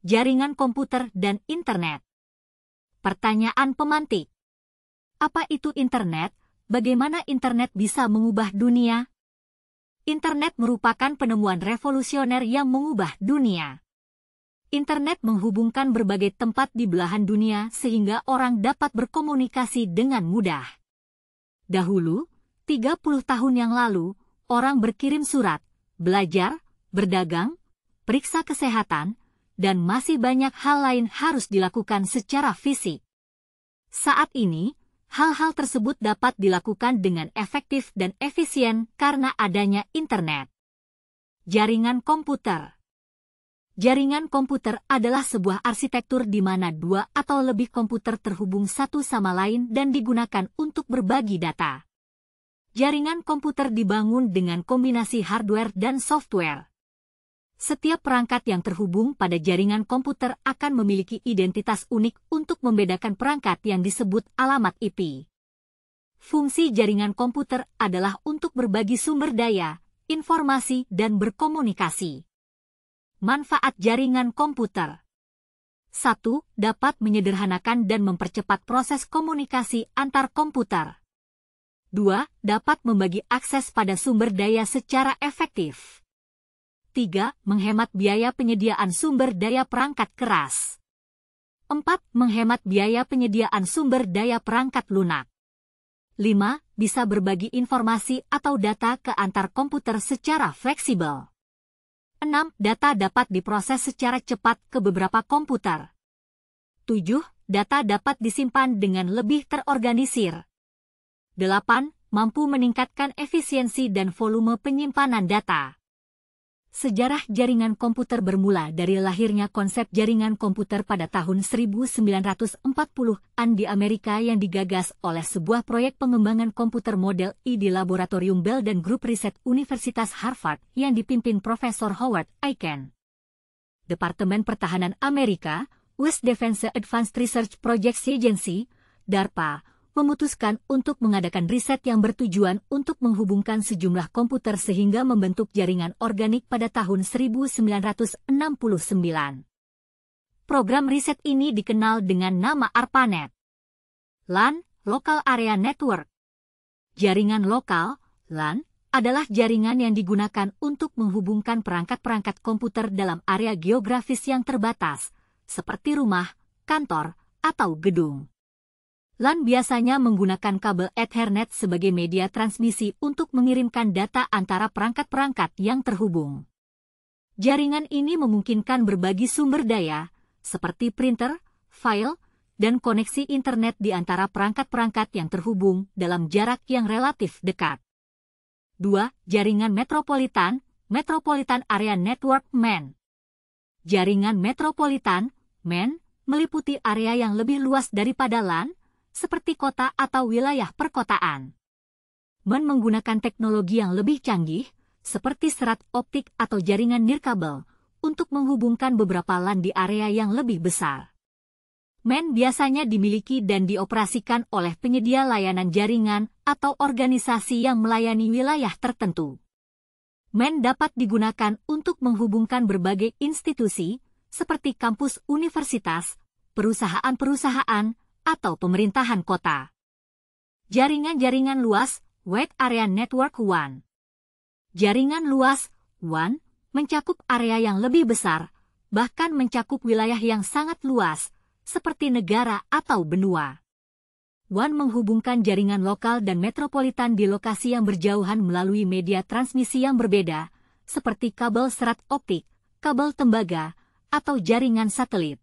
jaringan komputer dan internet. Pertanyaan pemantik. Apa itu internet? Bagaimana internet bisa mengubah dunia? Internet merupakan penemuan revolusioner yang mengubah dunia. Internet menghubungkan berbagai tempat di belahan dunia sehingga orang dapat berkomunikasi dengan mudah. Dahulu, 30 tahun yang lalu, orang berkirim surat, belajar, berdagang, periksa kesehatan, dan masih banyak hal lain harus dilakukan secara fisik. Saat ini, hal-hal tersebut dapat dilakukan dengan efektif dan efisien karena adanya internet. Jaringan komputer. Jaringan komputer adalah sebuah arsitektur di mana dua atau lebih komputer terhubung satu sama lain dan digunakan untuk berbagi data. Jaringan komputer dibangun dengan kombinasi hardware dan software. Setiap perangkat yang terhubung pada jaringan komputer akan memiliki identitas unik untuk membedakan perangkat yang disebut alamat IP. Fungsi jaringan komputer adalah untuk berbagi sumber daya, informasi, dan berkomunikasi. Manfaat jaringan komputer. 1. Dapat menyederhanakan dan mempercepat proses komunikasi antar komputer. 2. Dapat membagi akses pada sumber daya secara efektif. 3. Menghemat biaya penyediaan sumber daya perangkat keras. 4. Menghemat biaya penyediaan sumber daya perangkat lunak. 5. Bisa berbagi informasi atau data ke antar komputer secara fleksibel. 6. Data dapat diproses secara cepat ke beberapa komputer. 7. Data dapat disimpan dengan lebih terorganisir. 8. Mampu meningkatkan efisiensi dan volume penyimpanan data. Sejarah jaringan komputer bermula dari lahirnya konsep jaringan komputer pada tahun 1940-an di Amerika yang digagas oleh sebuah proyek pengembangan komputer Model I di Laboratorium Bell dan Grup Riset Universitas Harvard yang dipimpin Profesor Howard Aiken. Departemen Pertahanan Amerika, US Defense Advanced Research Projects Agency, DARPA, memutuskan untuk mengadakan riset yang bertujuan untuk menghubungkan sejumlah komputer sehingga membentuk jaringan organik pada tahun 1969. Program riset ini dikenal dengan nama ARPANET. LAN, Local Area Network. Jaringan lokal, LAN, adalah jaringan yang digunakan untuk menghubungkan perangkat-perangkat komputer dalam area geografis yang terbatas, seperti rumah, kantor, atau gedung. LAN biasanya menggunakan kabel Ethernet sebagai media transmisi untuk mengirimkan data antara perangkat-perangkat yang terhubung. Jaringan ini memungkinkan berbagi sumber daya, seperti printer, file, dan koneksi internet di antara perangkat-perangkat yang terhubung dalam jarak yang relatif dekat. 2. Jaringan metropolitan, Metropolitan Area Network (MAN). Jaringan metropolitan, MAN, meliputi area yang lebih luas daripada LAN, seperti kota atau wilayah perkotaan. MAN menggunakan teknologi yang lebih canggih, seperti serat optik atau jaringan nirkabel, untuk menghubungkan beberapa LAN di area yang lebih besar. MAN biasanya dimiliki dan dioperasikan oleh penyedia layanan jaringan atau organisasi yang melayani wilayah tertentu. MAN dapat digunakan untuk menghubungkan berbagai institusi, seperti kampus universitas, perusahaan-perusahaan, atau pemerintahan kota. Jaringan-jaringan luas, Wide Area Network WAN. Jaringan luas, WAN, mencakup area yang lebih besar, bahkan mencakup wilayah yang sangat luas, seperti negara atau benua. WAN menghubungkan jaringan lokal dan metropolitan di lokasi yang berjauhan melalui media transmisi yang berbeda, seperti kabel serat optik, kabel tembaga, atau jaringan satelit.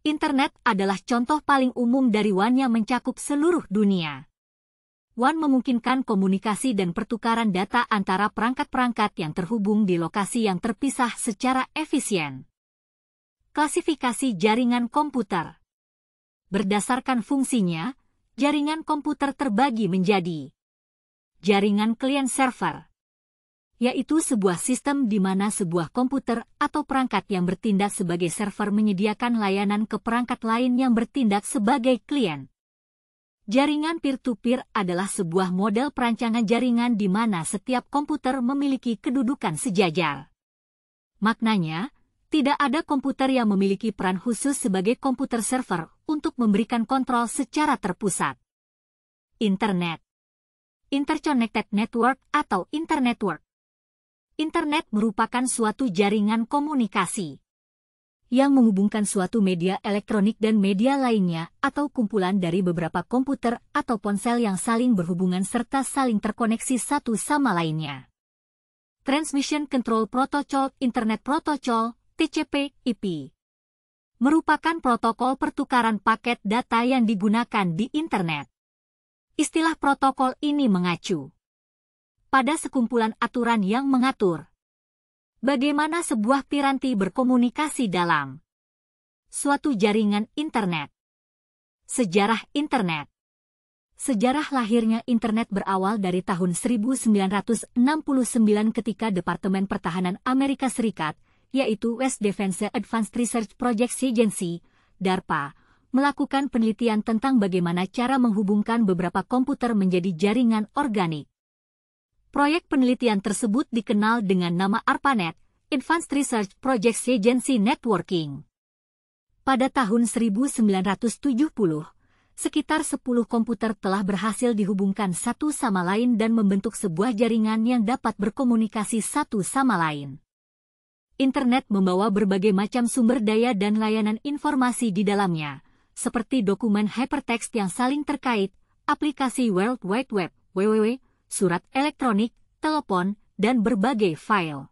Internet adalah contoh paling umum dari WAN yang mencakup seluruh dunia. WAN memungkinkan komunikasi dan pertukaran data antara perangkat-perangkat yang terhubung di lokasi yang terpisah secara efisien. Klasifikasi jaringan komputer. Berdasarkan fungsinya, jaringan komputer terbagi menjadi jaringan klien-server, yaitu sebuah sistem di mana sebuah komputer atau perangkat yang bertindak sebagai server menyediakan layanan ke perangkat lain yang bertindak sebagai klien. Jaringan peer-to-peer adalah sebuah model perancangan jaringan di mana setiap komputer memiliki kedudukan sejajar. Maknanya, Tidak ada komputer yang memiliki peran khusus sebagai komputer server untuk memberikan kontrol secara terpusat. Internet. Interconnected Network atau Internetwork. Internet merupakan suatu jaringan komunikasi yang menghubungkan suatu media elektronik dan media lainnya atau kumpulan dari beberapa komputer atau ponsel yang saling berhubungan serta saling terkoneksi satu sama lainnya. Transmission Control Protocol Internet Protocol (TCP/IP) merupakan protokol pertukaran paket data yang digunakan di Internet. Istilah protokol ini mengacu pada sekumpulan aturan yang mengatur bagaimana sebuah piranti berkomunikasi dalam suatu jaringan Internet. Sejarah Internet. Sejarah lahirnya Internet berawal dari tahun 1969 ketika Departemen Pertahanan Amerika Serikat, yaitu West Defense Advanced Research Projects Agency, DARPA, melakukan penelitian tentang bagaimana cara menghubungkan beberapa komputer menjadi jaringan organik. Proyek penelitian tersebut dikenal dengan nama ARPANET, Advanced Research Projects Agency Networking. Pada tahun 1970, sekitar 10 komputer telah berhasil dihubungkan satu sama lain dan membentuk sebuah jaringan yang dapat berkomunikasi satu sama lain. Internet membawa berbagai macam sumber daya dan layanan informasi di dalamnya, seperti dokumen hypertext yang saling terkait, aplikasi World Wide Web, (WWW), surat elektronik, telepon, dan berbagai file.